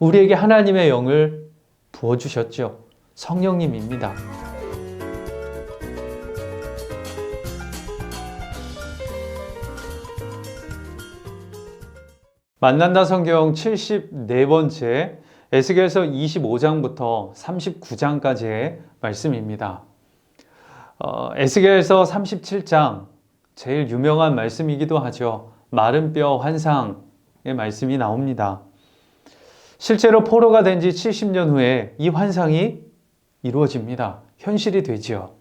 우리에게 하나님의 영을 부어주셨죠. 성령님입니다. 만난다 성경 74번째 에스겔서 25장부터 39장까지의 말씀입니다. 에스겔서 37장 제일 유명한 말씀이기도 하죠. 마른 뼈 환상의 말씀이 나옵니다. 실제로 포로가 된 지 70년 후에 이 환상이 이루어집니다. 현실이 되지요.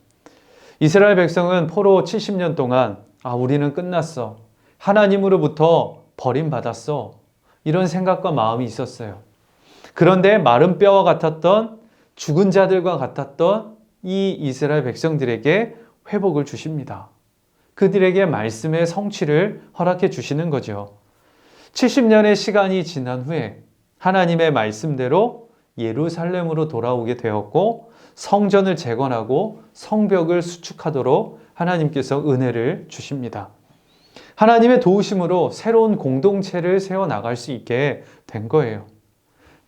이스라엘 백성은 포로 70년 동안 우리는 끝났어. 하나님으로부터 버림받았어. 이런 생각과 마음이 있었어요. 그런데 마른 뼈와 같았던 죽은 자들과 같았던 이 이스라엘 백성들에게 회복을 주십니다. 그들에게 말씀의 성취를 허락해 주시는 거죠. 70년의 시간이 지난 후에 하나님의 말씀대로 예루살렘으로 돌아오게 되었고 성전을 재건하고 성벽을 수축하도록 하나님께서 은혜를 주십니다. 하나님의 도우심으로 새로운 공동체를 세워나갈 수 있게 된 거예요.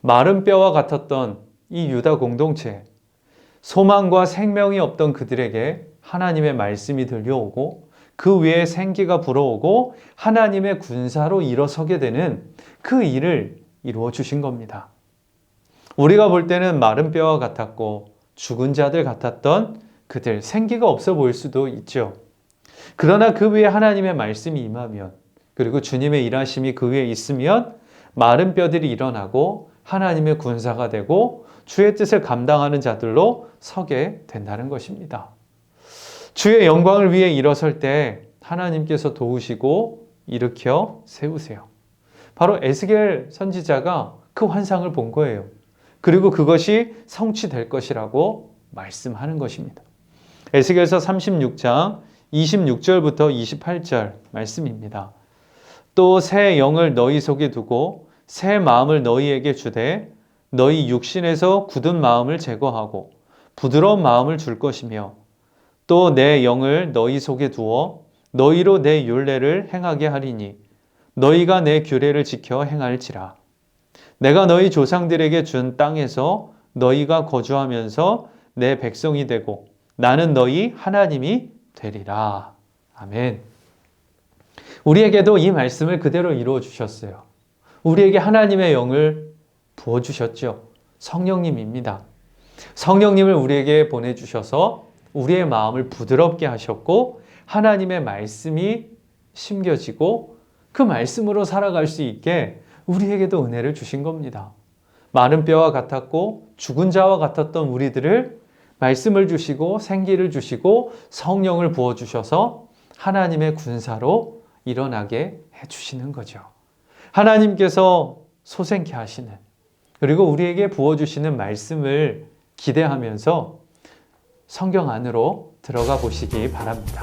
마른 뼈와 같았던 이 유다 공동체, 소망과 생명이 없던 그들에게 하나님의 말씀이 들려오고 그 위에 생기가 불어오고 하나님의 군사로 일어서게 되는 그 일을 이루어 주신 겁니다. 우리가 볼 때는 마른 뼈와 같았고 죽은 자들 같았던 그들, 생기가 없어 보일 수도 있죠. 그러나 그 위에 하나님의 말씀이 임하면, 그리고 주님의 일하심이 그 위에 있으면 마른 뼈들이 일어나고 하나님의 군사가 되고 주의 뜻을 감당하는 자들로 서게 된다는 것입니다. 주의 영광을 위해 일어설 때 하나님께서 도우시고 일으켜 세우세요. 바로 에스겔 선지자가 그 환상을 본 거예요. 그리고 그것이 성취될 것이라고 말씀하는 것입니다. 에스겔서 36장 26절부터 28절 말씀입니다. 또 새 영을 너희 속에 두고 새 마음을 너희에게 주되 너희 육신에서 굳은 마음을 제거하고 부드러운 마음을 줄 것이며 또 내 영을 너희 속에 두어 너희로 내 율례를 행하게 하리니 너희가 내 규례를 지켜 행할지라. 내가 너희 조상들에게 준 땅에서 너희가 거주하면서 내 백성이 되고 나는 너희 하나님이 되리라. 아멘. 우리에게도 이 말씀을 그대로 이루어 주셨어요. 우리에게 하나님의 영을 부어주셨죠. 성령님입니다. 성령님을 우리에게 보내주셔서 우리의 마음을 부드럽게 하셨고 하나님의 말씀이 심겨지고 그 말씀으로 살아갈 수 있게 우리에게도 은혜를 주신 겁니다. 마른 뼈와 같았고 죽은 자와 같았던 우리들을 말씀을 주시고 생기를 주시고 성령을 부어주셔서 하나님의 군사로 일어나게 해주시는 거죠. 하나님께서 소생케 하시는, 그리고 우리에게 부어주시는 말씀을 기대하면서 성경 안으로 들어가 보시기 바랍니다.